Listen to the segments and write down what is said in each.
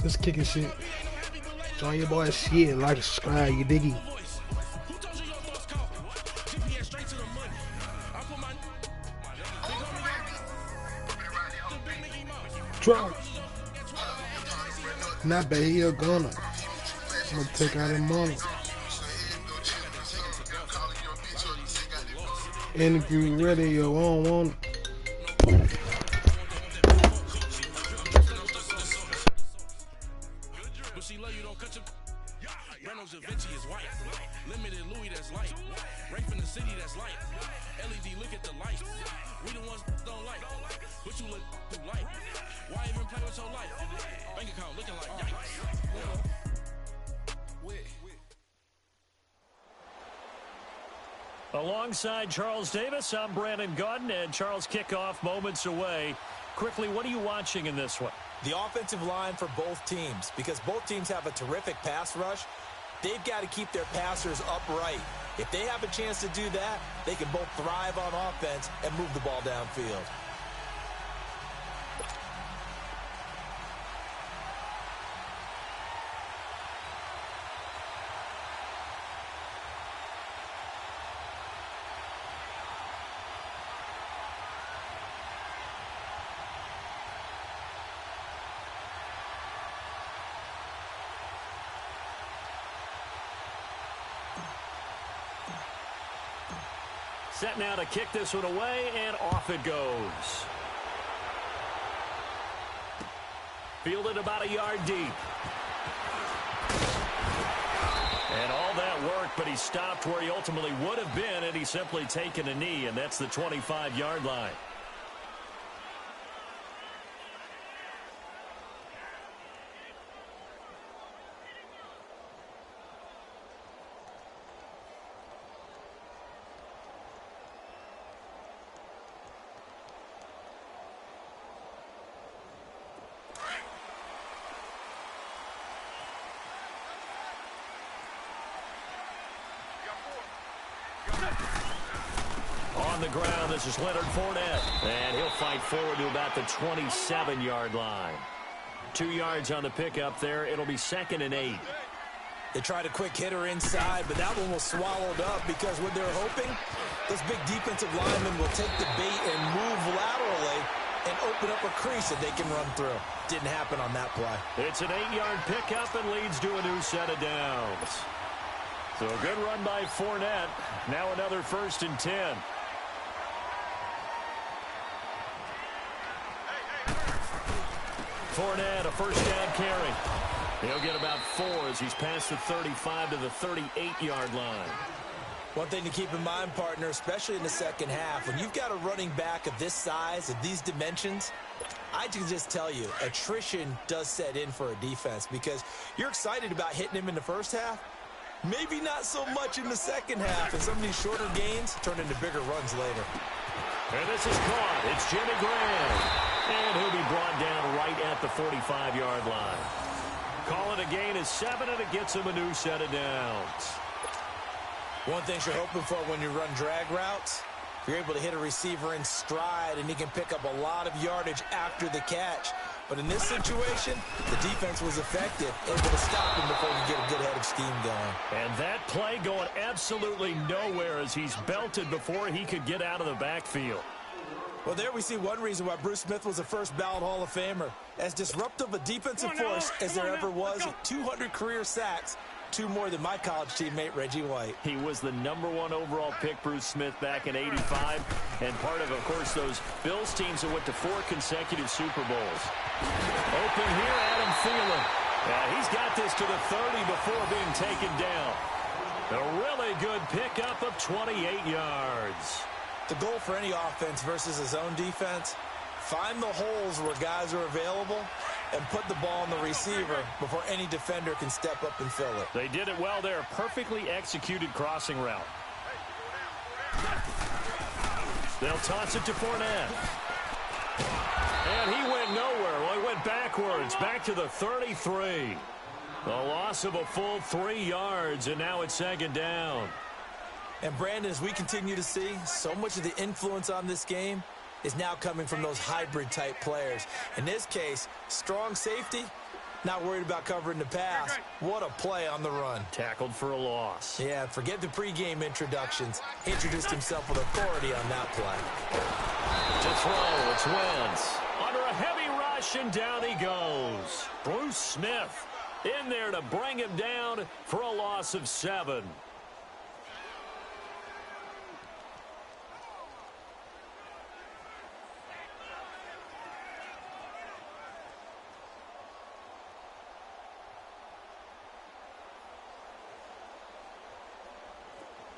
This kicking shit. Join your boy shit. Like, subscribe, you diggy. Drop. Not bad, he a gunner. I'm gonna take out him money. Interview ready, yo, I don't want it. Limited Louis that's light. Right from the city that's light. LED, look at the light. We the ones don't like. But you look too light. Why even play with your life? Bank account looking like yikes. Alongside Charles Davis, I'm Brandon Gaudin, and Charles, kickoff moments away. Quickly, what are you watching in this one? The offensive line for both teams, because both teams have a terrific pass rush. They've got to keep their passers upright. If they have a chance to do that, they can both thrive on offense and move the ball downfield. Set now to kick this one away, and off it goes. Fielded about a yard deep. And all that work, but he stopped where he ultimately would have been, and he's simply taken a knee, and that's the 25-yard line. On the ground, this is Leonard Fournette, and he'll fight forward to about the 27-yard line. 2 yards on the pickup there. It'll be 2nd and 8. They tried a quick hitter inside, but that one was swallowed up because what they're hoping, this big defensive lineman will take the bait and move laterally and open up a crease that they can run through. Didn't happen on that play. It's an 8-yard pickup and leads to a new set of downs. So a good run by Fournette. Now another 1st and 10. Fournette, a first down carry. He'll get about 4 as he's past the 35 to the 38-yard line. One thing to keep in mind, partner, especially in the second half, when you've got a running back of this size, of these dimensions, I can just tell you, attrition does set in for a defense because you're excited about hitting him in the first half. Maybe not so much in the second half, and some of these shorter gains turn into bigger runs later. And this is caught. It's Jimmy Graham. And he'll be brought down right at the 45-yard line. Call it a gain of 7, and it gets him a new set of downs. One thing you're hoping for when you run drag routes, you're able to hit a receiver in stride, and he can pick up a lot of yardage after the catch. But in this situation, the defense was effective, able to stop him before he could get a good head of steam going. And that play going absolutely nowhere as he's belted before he could get out of the backfield. Well, there we see one reason why Bruce Smith was a first-ballot Hall of Famer. As disruptive a defensive force as there ever was, 200 career sacks, 2 more than my college teammate Reggie White. He was the #1 overall pick, Bruce Smith, back in '85, and part of course, those Bills teams that went to 4 consecutive Super Bowls. Open here, Adam Thielen. Yeah, he's got this to the 30 before being taken down. A really good pickup of 28 yards. The goal for any offense versus his own defense, find the holes where guys are available and put the ball on the receiver before any defender can step up and fill it. They did it well there. Perfectly executed crossing route. They'll toss it to Fournette. And he went nowhere. Well, he went backwards, back to the 33. The loss of a full 3 yards, and now it's 2nd down. And Brandon, as we continue to see, so much of the influence on this game is now coming from those hybrid-type players. In this case, strong safety Not worried about covering the pass. What a play on the run. Tackled for a loss. Yeah, forget the pregame introductions. Introduced himself with authority on that play. To throw, it's Wentz. Under a heavy rush, and down he goes. Bruce Smith in there to bring him down for a loss of 7.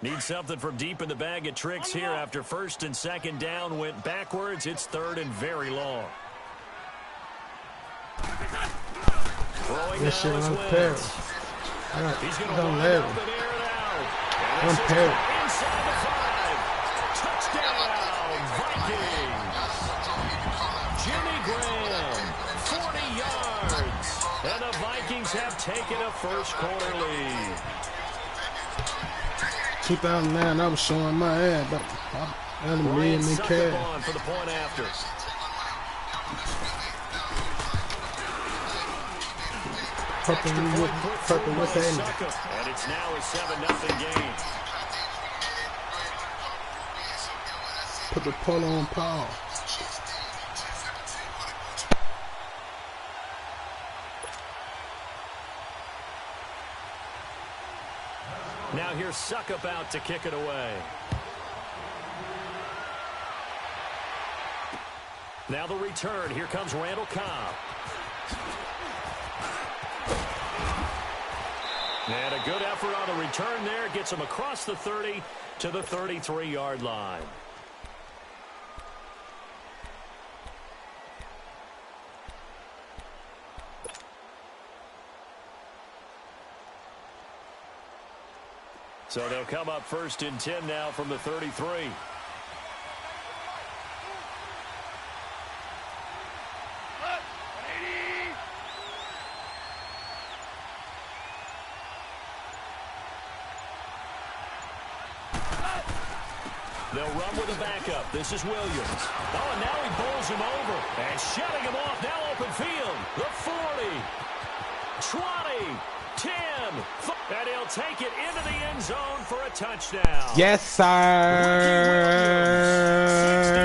Need something from deep in the bag of tricks here after 1st and 2nd down went backwards. It's 3rd and very long. Throwing This shit now is unfair. Wentz. He's going to Don't wind let up him. and air it out. And this is Unfair. inside the 5. Touchdown, Vikings. Jimmy Graham, 40 yards. And the Vikings have taken a first-quarter lead. 2009, I was showing my ass, but I didn't Ryan really care. on for the point after. Purple with that. And it's now a 7-0 game. Put the polo on Paul. Now here's Suckup out to kick it away. Now the return. Here comes Randall Cobb. And a good effort on the return there. Gets him across the 30 to the 33-yard line. So they'll come up 1st and 10 now from the 33. They'll run with a backup. This is Williams. Oh, and now he bowls him over. And shutting him off. Now open field. The 40. 20. 10. And he'll take it into the end zone for a touchdown. Yes, sir.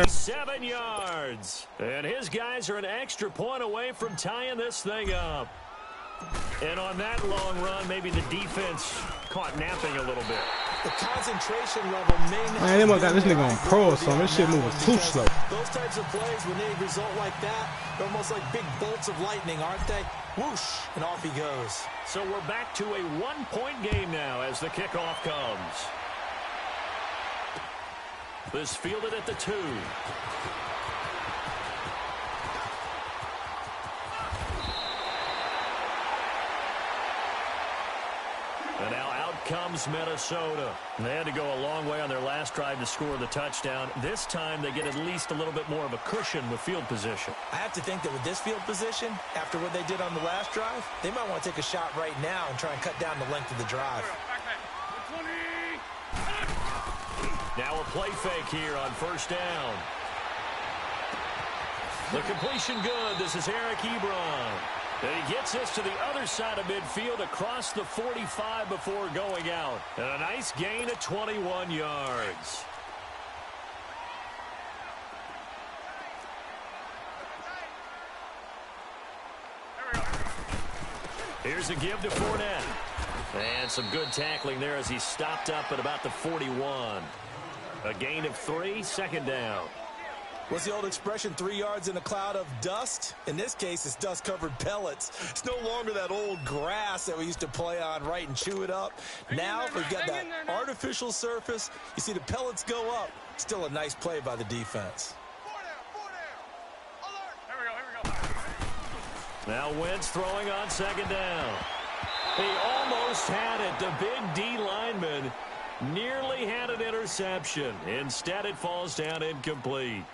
67 yards. And his guys are an extra point away from tying this thing up. And on that long run, maybe the defense caught napping a little bit. The concentration level may not. Man, they must got this nigga on pro or something. This shit moving too slow. Those types of plays, when they result like that, they're almost like big bolts of lightning, aren't they? Whoosh, and off he goes. So we're back to a one-point game now as the kickoff comes. This fielded at the 2. And now out comes Minnesota. They had to go a long way on their last drive to score the touchdown. This time they get at least a little bit more of a cushion with field position. I have to think that with this field position, after what they did on the last drive, they might want to take a shot right now and try and cut down the length of the drive. Now a play fake here on 1st down. The completion good. This is Eric Ebron. And he gets this to the other side of midfield across the 45 before going out. And a nice gain of 21 yards. Here's a give to Fournette. And some good tackling there as he stopped up at about the 41. A gain of 3, 2nd down. What's the old expression, 3 yards in a cloud of dust? In this case, it's dust-covered pellets. It's no longer that old grass that we used to play on, right, and chew it up. Now we've got that artificial surface. You see the pellets go up. Still a nice play by the defense. Now Wentz throwing on 2nd down. He almost had it. The big D lineman nearly had an interception. Instead, it falls down incomplete.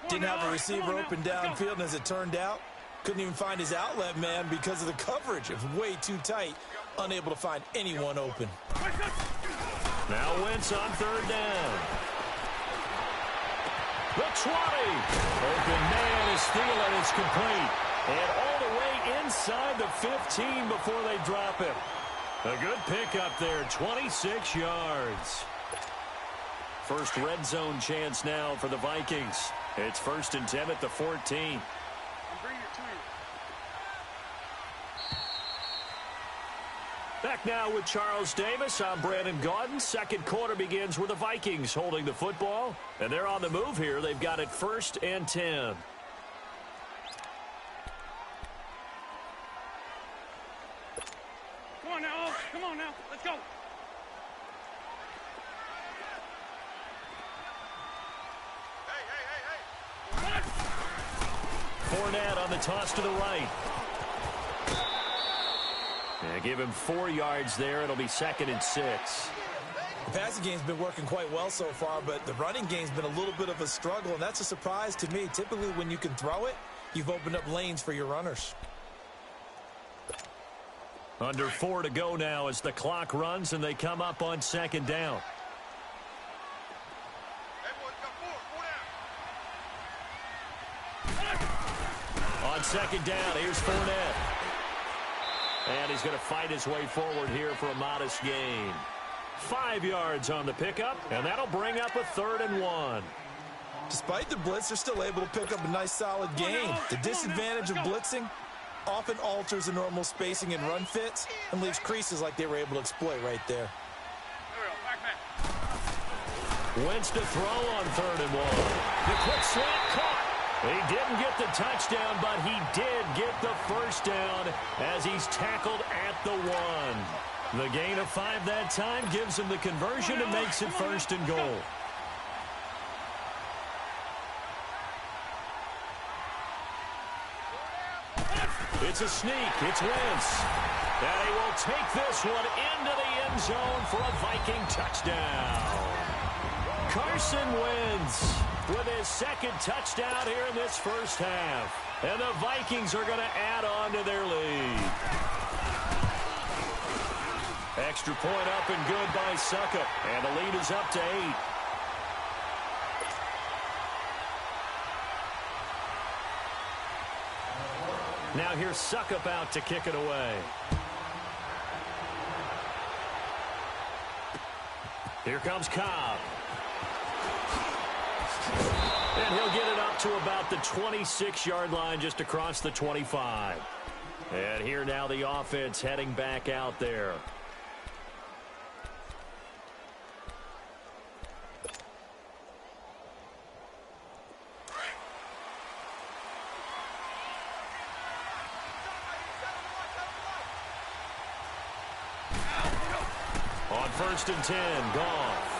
Didn't have a receiver open downfield, and as it turned out, couldn't even find his outlet man because of the coverage. It was way too tight, unable to find anyone open. Now Wentz on 3rd down. The 20. Open man is Thielen. It's complete. And all the way inside the 15 before they drop him. A good pickup there, 26 yards. First red zone chance now for the Vikings. It's 1st and 10 at the 14. Back now with Charles Davis. I'm Brandon Gaudin. Second quarter begins with the Vikings holding the football. And they're on the move here. They've got it 1st and 10. Come on now. Come on now. Let's go. Fournette on the toss to the right. Yeah, give him 4 yards there. It'll be 2nd and 6. The passing game's been working quite well so far, but the running game's been a little bit of a struggle, and that's a surprise to me. Typically, when you can throw it, you've opened up lanes for your runners. Under 4 to go now as the clock runs, and they come up on 2nd down. On 2nd down, here's Fournette. And he's going to fight his way forward here for a modest gain. 5 yards on the pickup, and that'll bring up a 3rd and 1. Despite the blitz, they're still able to pick up a nice, solid gain. The disadvantage of blitzing often alters the normal spacing and run fits and leaves creases like they were able to exploit right there. Wentz to throw on 3rd and 1. The quick slant caught. He didn't get the touchdown, but he did get the first down as he's tackled at the 1. The gain of 5 that time gives him the conversion and makes it 1st and goal. It's a sneak. It's Wentz. And he will take this one into the end zone for a Viking touchdown. Carson Wentz with his 2nd touchdown here in this first half. And the Vikings are going to add on to their lead. Extra point up and good by Suckup. And the lead is up to 8. Now here's Suckup out to kick it away. Here comes Cobb. And he'll get it up to about the 26-yard line just across the 25. And here now the offense heading back out there. On 1st and 10, Goff.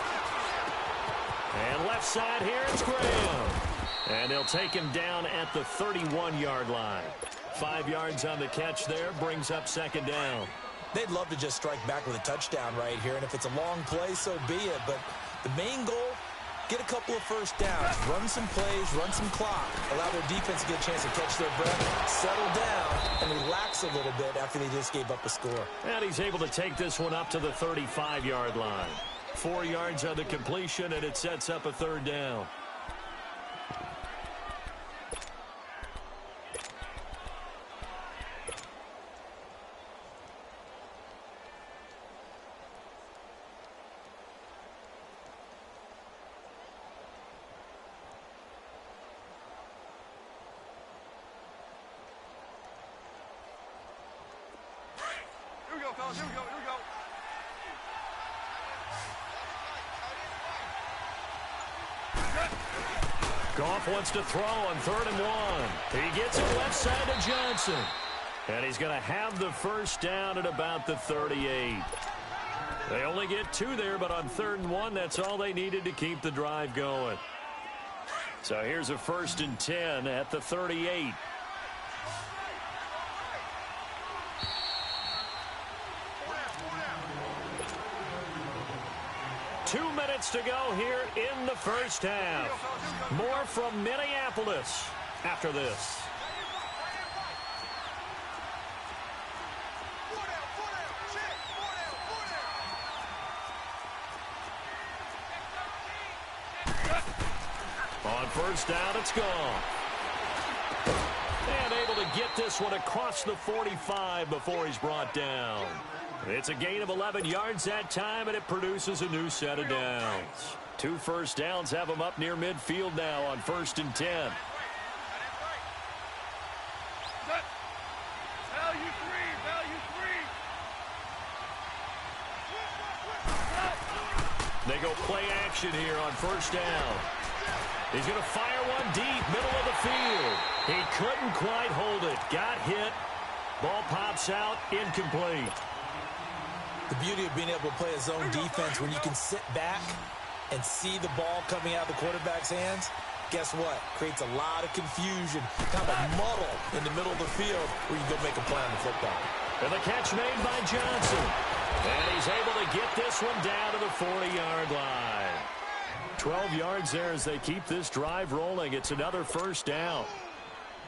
And left side here, it's Graham. And they'll take him down at the 31-yard line. 5 yards on the catch there, brings up 2nd down. They'd love to just strike back with a touchdown right here, and if it's a long play, so be it. But the main goal, get a couple of first downs, run some plays, run some clock, allow their defense to get a chance to catch their breath, settle down, and relax a little bit after they just gave up a score. And he's able to take this one up to the 35-yard line. 4 yards on the completion, and it sets up a 3rd down. Here we go, fellas. Here we go. Here we go. Goff wants to throw on 3rd and 1. He gets it left side to Johnson. And he's going to have the first down at about the 38. They only get 2 there, but on 3rd and 1, that's all they needed to keep the drive going. So here's a 1st and 10 at the 38. Two minutes to go here in the first half. More from Minneapolis after this. On 1st down, it's gone. And able to get this one across the 45 before he's brought down. It's a gain of 11 yards that time, and it produces a new set of downs. 2 first downs have him up near midfield now on 1st and 10. They go play action here on 1st down. He's going to fire one deep, middle of the field. He couldn't quite hold it. Got hit. Ball pops out, incomplete. The beauty of being able to play a zone defense when you can sit back and see the ball coming out of the quarterback's hands, guess what? Creates a lot of confusion, kind of a muddle in the middle of the field where you go make a play on the football. And the catch made by Johnson. And he's able to get this one down to the 40-yard line. 12 yards there as they keep this drive rolling. It's another 1st down.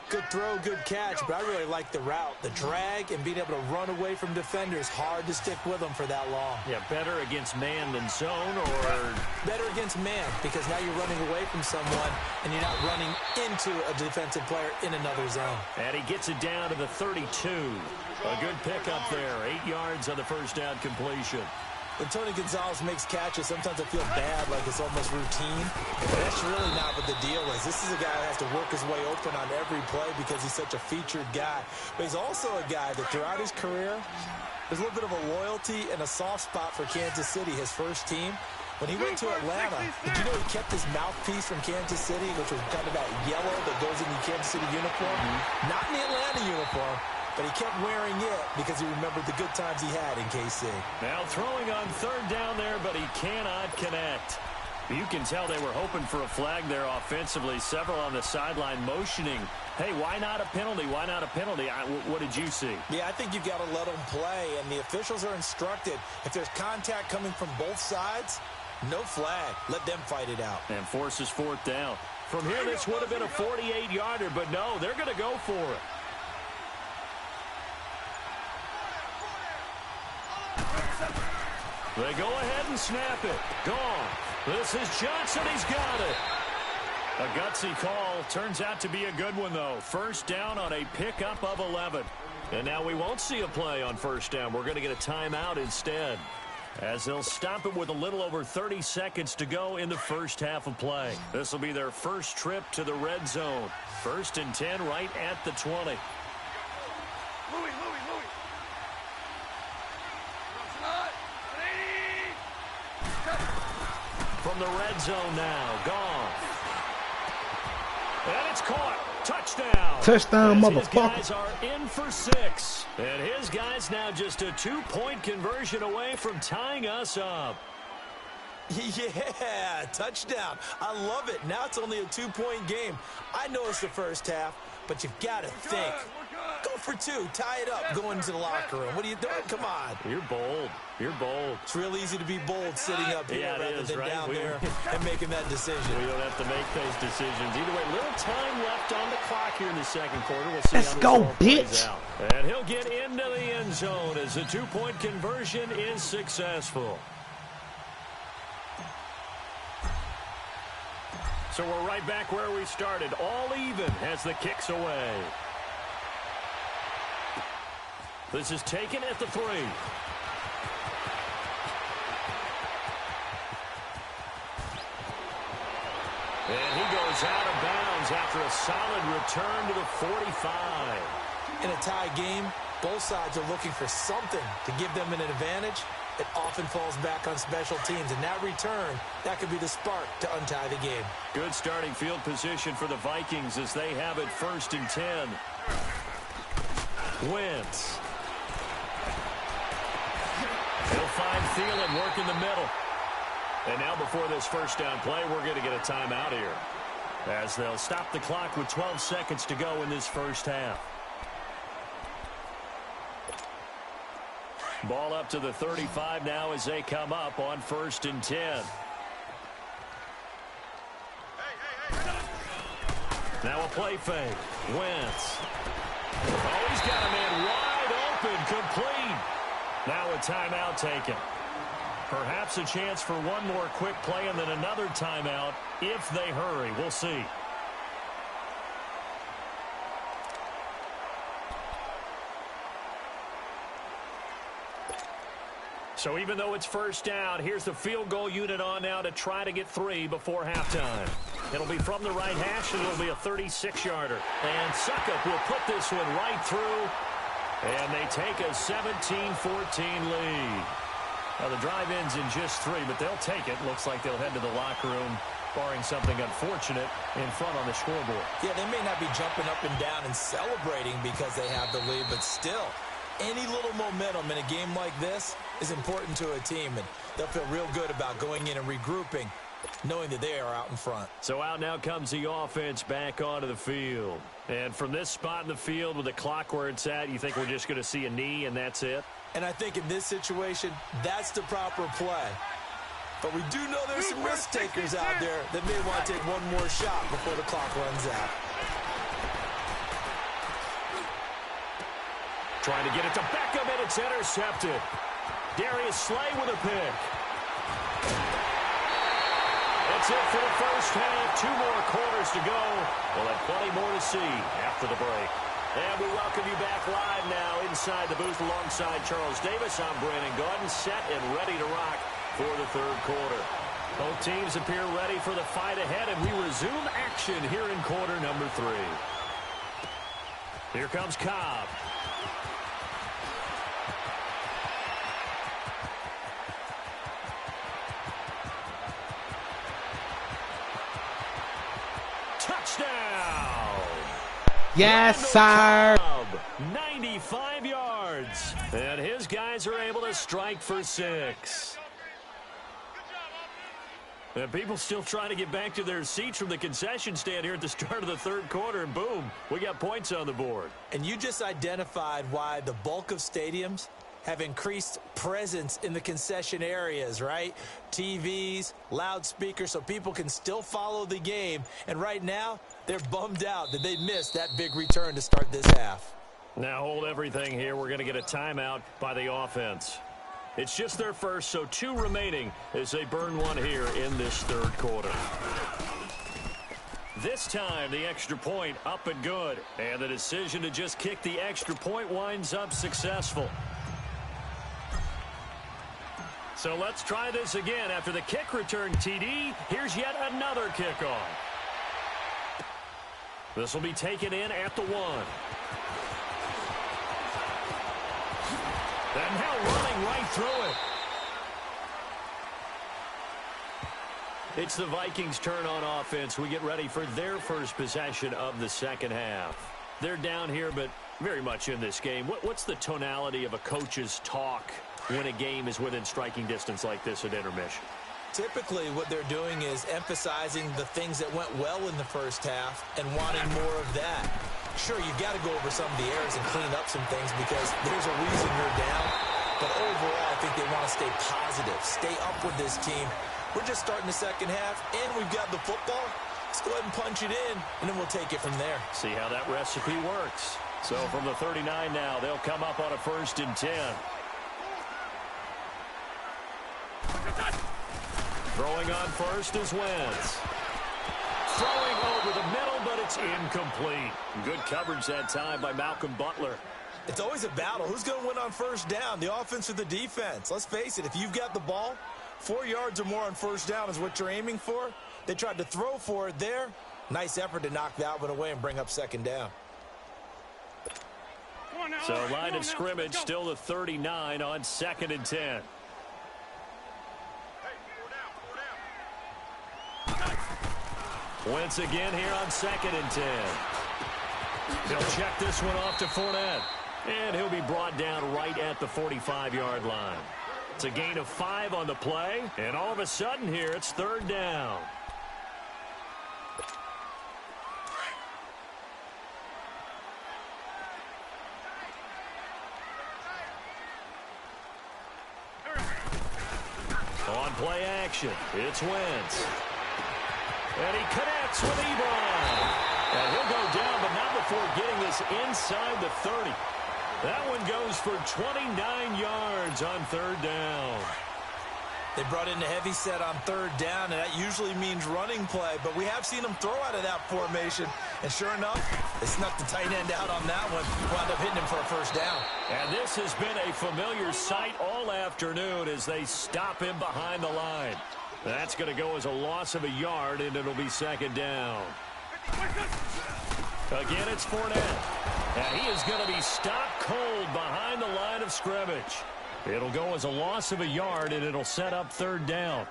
Good throw, good catch, but I really like the route. The drag and being able to run away from defenders, hard to stick with them for that long. Yeah, better against man than zone, or? Better against man, because now you're running away from someone and you're not running into a defensive player in another zone. And he gets it down to the 32. A good pickup there. 8 yards on the 1st down completion. When Tony Gonzalez makes catches, sometimes I feel bad, like it's almost routine. But that's really not what the deal is. This is a guy that has to work his way open on every play because he's such a featured guy. But he's also a guy that throughout his career, there's a little bit of a loyalty and a soft spot for Kansas City, his first team. When he went to Atlanta, did you know he kept his mouthpiece from Kansas City, which was kind of that yellow that goes in the Kansas City uniform? Not in the Atlanta uniform. But he kept wearing it because he remembered the good times he had in KC. Now throwing on 3rd down there, but he cannot connect. You can tell they were hoping for a flag there offensively. Several on the sideline motioning, hey, why not a penalty? Why not a penalty? What did you see? Yeah, I think you've got to let them play, and the officials are instructed. If there's contact coming from both sides, no flag. Let them fight it out. And forces 4th down. From here, this would have been a 48-yarder, but no, they're going to go for it. They go ahead and snap it. Gone. This is Johnson. He's got it. A gutsy call. Turns out to be a good one, though. 1st down on a pickup of 11. And now we won't see a play on 1st down. We're going to get a timeout instead, as they'll stop it with a little over 30 seconds to go in the 1st half of play. This will be their first trip to the red zone. 1st and 10 right at the 20. From the red zone now, gone. And it's caught. Touchdown. Touchdown, motherfucker. His guys are in for 6. And his guys now just a 2-point conversion away from tying us up. Yeah, touchdown. I love it. Now it's only a 2-point game. I know it's the 1st half, but you've got to think. Go for 2. Tie it up. Go into the locker room. What are you doing? Come on. You're bold. You're bold. It's real easy to be bold sitting up here rather than right? down there and making that decision. We don't have to make those decisions. Either way, little time left on the clock here in the 2nd quarter. We'll see Let's how go, this bitch. Out. And he'll get into the end zone as the 2-point conversion is successful. So we're right back where we started. All even as the kick's away. This is taken at the 3. And he goes out of bounds after a solid return to the 45. In a tie game, both sides are looking for something to give them an advantage. It often falls back on special teams. And that return, that could be the spark to untie the game. Good starting field position for the Vikings as they have it 1st and 10. Wentz. He'll find Thielen work in the middle. And now before this 1st down play, we're going to get a timeout here, as they'll stop the clock with 12 seconds to go in this 1st half. Ball up to the 35 now as they come up on 1st and 10. Now a play fake. Wentz. Oh, he's got a man wide open, complete. Now a timeout taken. Perhaps a chance for one more quick play and then another timeout if they hurry. We'll see. So even though it's first down, here's the field goal unit on now to try to get 3 before halftime. It'll be from the right hash, and it'll be a 36-yarder. And Suckup will put this one right through, and they take a 17-14 lead. Now, the drive ends in just 3, but they'll take it. Looks like they'll head to the locker room, barring something unfortunate, in front on the scoreboard. Yeah, they may not be jumping up and down and celebrating because they have the lead, but still, any little momentum in a game like this is important to a team, and they'll feel real good about going in and regrouping, knowing that they are out in front. So out now comes the offense back onto the field. And from this spot in the field with the clock where it's at, you think we're just going to see a knee and that's it? And I think in this situation, that's the proper play. But we do know there's some risk takers out there that may want to take one more shot before the clock runs out. Trying to get it to Beckham, and it's intercepted. Darius Slay with a pick. That's it for the first half. 2 more quarters to go. We'll have plenty more to see after the break. And we welcome you back live now inside the booth alongside Charles Davis. I'm Brandon Gaudin, set and ready to rock for the third quarter. Both teams appear ready for the fight ahead, and we resume action here in quarter number 3. Here comes Cobb. Touchdown! Yes, sir. 95 yards. And his guys are able to strike for 6. And people still trying to get back to their seats from the concession stand here at the start of the third quarter, and boom, we got points on the board. And you just identified why the bulk of stadiums have increased presence in the concession areas, right? TVs, loudspeakers, so people can still follow the game. And right now, they're bummed out that they missed that big return to start this half. Now hold everything here. We're going to get a timeout by the offense. It's just their first, so 2 remaining as they burn one here in this third quarter. This time, the extra point up and good. And the decision to just kick the extra point winds up successful. So let's try this again. After the kick return TD, here's yet another kickoff. This will be taken in at the 1. And now running right through it. It's the Vikings' turn on offense. We get ready for their first possession of the second half. They're down here, but very much in this game. What's the tonality of a coach's talk when a game is within striking distance like this at intermission? Typically, what they're doing is emphasizing the things that went well in the first half and wanting more of that. Sure, you've got to go over some of the errors and clean up some things because there's a reason you're down. But overall, I think they want to stay positive, stay up with this team. We're just starting the second half, and we've got the football. Let's go ahead and punch it in, and then we'll take it from there. See how that recipe works. So from the 39 now, they'll come up on a 1st and 10. Throwing on first is Wentz. Throwing over the middle, but it's incomplete. Good coverage that time by Malcolm Butler. It's always a battle. Who's going to win on first down, the offense or the defense? Let's face it, if you've got the ball, 4 yards or more on first down is what you're aiming for. They tried to throw for it there. Nice effort to knock that one away and bring up second down. So line of scrimmage still the 39 on 2nd and 10. Wentz again here on 2nd and 10. He'll check this one off to Fournette. And he'll be brought down right at the 45-yard line. It's a gain of 5 on the play. And all of a sudden here, it's 3rd down. On play action, it's Wentz. And he connects with Ebron. And he'll go down, but not before getting this inside the 30. That one goes for 29 yards on 3rd down. They brought in the heavy set on 3rd down, and that usually means running play. But we have seen them throw out of that formation. And sure enough, They snuck the tight end out on that one. Wound up hitting him for a first down. And this has been a familiar sight all afternoon as they stop him behind the line. That's going to go as a loss of a yard, and it'll be second down. Again, it's Fournette. And he is going to be stopped cold behind the line of scrimmage. It'll go as a loss of a yard, and it'll set up third down.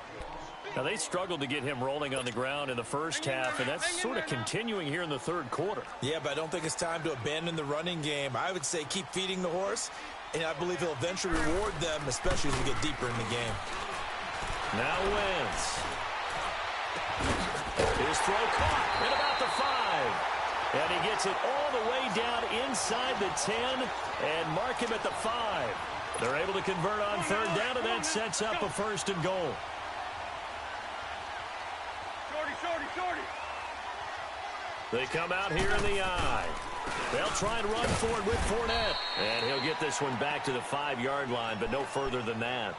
Now, they struggled to get him rolling on the ground in the first half, and that's sort of continuing here in the third quarter. Yeah, but I don't think it's time to abandon the running game. I would say keep feeding the horse, and I believe he'll eventually reward them, especially as we get deeper in the game. Now Wentz. His throw caught at about the 5. And he gets it all the way down inside the 10 and mark him at the 5. They're able to convert on third down, and that sets up a first and goal. They come out here in the eye. They'll try and run for it with Fournette. And he'll get this one back to the 5-yard line, but no further than that.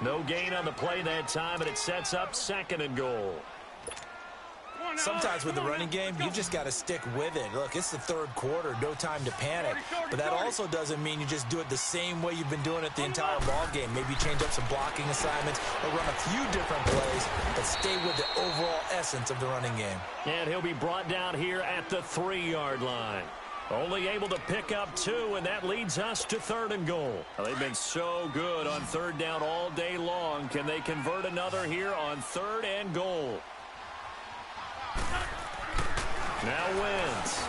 No gain on the play that time, and it sets up second and goal. Sometimes with the running game, you just got to stick with it. Look, it's the third quarter, no time to panic. But that also doesn't mean you just do it the same way you've been doing it the entire ball game. Maybe change up some blocking assignments or run a few different plays, but stay with the overall essence of the running game. And he'll be brought down here at the 3-yard line. Only able to pick up 2, and that leads us to third and goal. Well, they've been so good on third down all day long. Can they convert another here on third and goal? Now Wentz.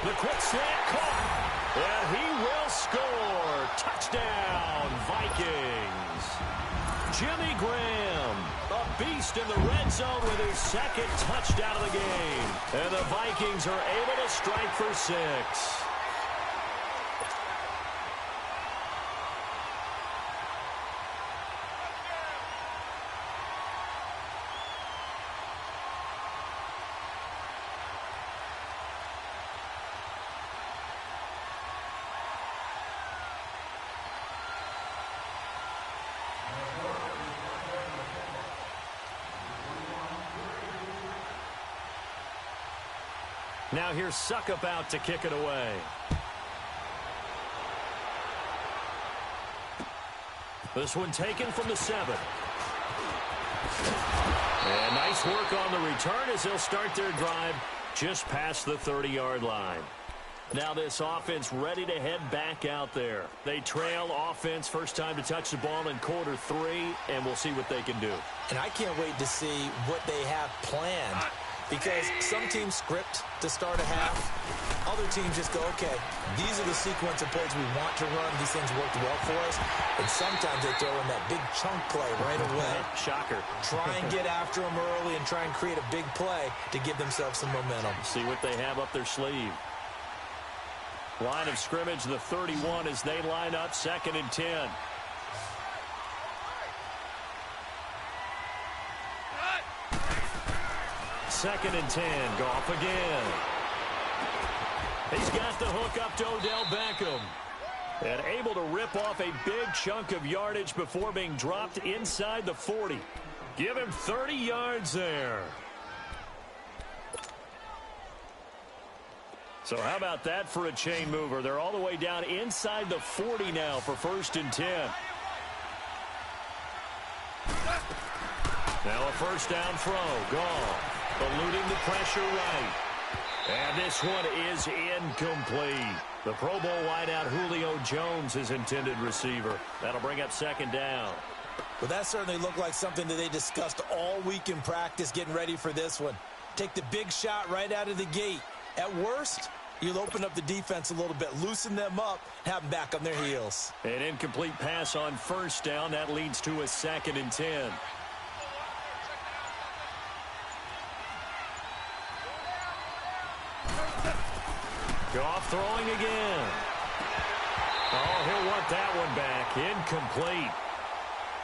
The quick slant caught. And he will score. Touchdown, Vikings. Jimmy Graham, a beast in the red zone with his second touchdown of the game. And the Vikings are able to strike for 6. Now here's Suckup out to kick it away. This one taken from the 7. And nice work on the return as they'll start their drive just past the 30-yard line. Now this offense ready to head back out there. They trail offense first time to touch the ball in quarter 3, and we'll see what they can do. And I can't wait to see what they have planned. Because some teams script to start a half. Other teams just go, okay, these are the sequence of plays we want to run. These things worked well for us. And sometimes they throw in that big chunk play right away. Shocker. Try and get after them early and try and create a big play to give themselves some momentum. See what they have up their sleeve. Line of scrimmage, the 31 as they line up, 2nd and 10. Second and 10. Goff again. He's got the hook up to Odell Beckham. And able to rip off a big chunk of yardage before being dropped inside the 40. Give him 30 yards there. So how about that for a chain mover? They're all the way down inside the 40 now for 1st and 10. Now a first down throw. Goff. Eluding the pressure right. And this one is incomplete. The Pro Bowl wideout Julio Jones is intended receiver. That'll bring up 2nd down. Well, that certainly looked like something that they discussed all week in practice getting ready for this one. Take the big shot right out of the gate. At worst, you'll open up the defense a little bit, loosen them up, have them back on their heels. An incomplete pass on first down. That leads to a 2nd and 10. Goff throwing again. Oh, he'll want that one back. Incomplete.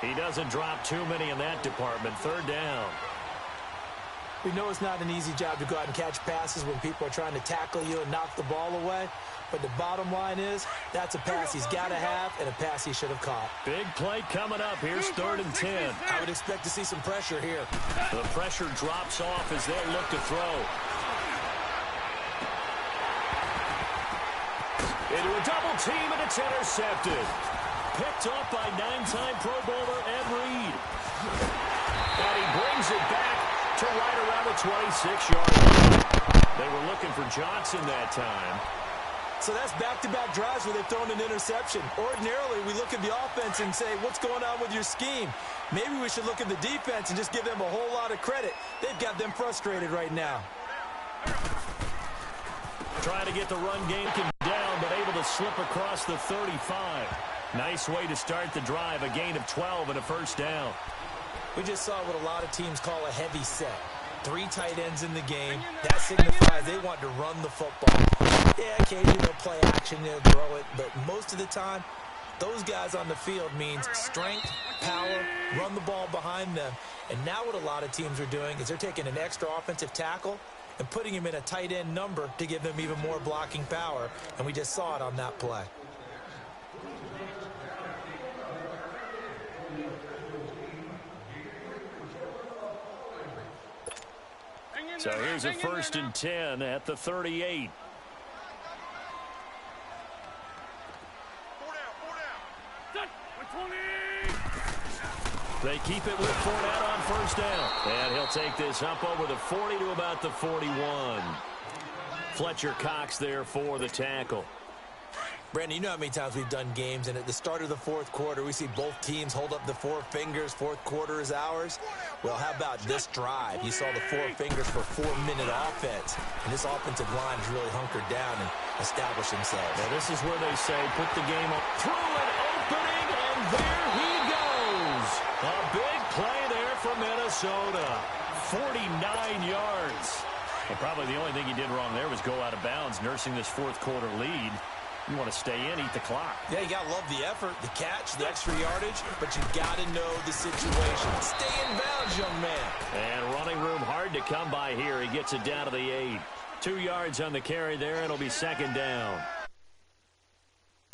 He doesn't drop too many in that department. 3rd down. We know it's not an easy job to go out and catch passes when people are trying to tackle you and knock the ball away. But the bottom line is, that's a pass he's got to have and a pass he should have caught. Big play coming up. Here's 3rd and 10. I would expect to see some pressure here. The pressure drops off as they'll look to throw. double team, and it's intercepted. Picked off by 9-time Pro Bowler Ed Reed. And he brings it back to right around the 26-yard line. They were looking for Johnson that time. So that's back-to-back drives where they've thrown an interception. Ordinarily, we look at the offense and say, what's going on with your scheme? Maybe we should look at the defense and just give them a whole lot of credit. They've got them frustrated right now. Trying to get the run game down, but able to slip across the 35. Nice way to start the drive, a gain of 12 and a first down. We just saw what a lot of teams call a heavy set. 3 tight ends in the game. That signifies they want to run the football. Yeah, occasionally they'll play action, they'll throw it, but most of the time, those guys on the field means strength, power, run the ball behind them. And now what a lot of teams are doing is they're taking an extra offensive tackle and putting him in a tight end number to give them even more blocking power, and we just saw it on that play. So here's a 1st and 10 at the 38. They keep it with Fournette on first down. And he'll take this up over the 40 to about the 41. Fletcher Cox there for the tackle. Brandon, you know how many times we've done games, and at the start of the 4th quarter, we see both teams hold up the 4 fingers. 4th quarter is ours. Well, how about this drive? You saw the 4 fingers for 4-minute offense, and this offensive line has really hunkered down and established themselves. Now, this is where they say put the game on. Through an opening, and there he goes. A big play there for Minnesota. 49 yards. And probably the only thing he did wrong there was go out of bounds, nursing this 4th quarter lead. You want to stay in, eat the clock. Yeah, you got to love the effort, the catch, the extra yardage, but you got to know the situation. Stay in bounds, young man. And running room hard to come by here. He gets it down to the 8. 2 yards on the carry there. It'll be 2nd down.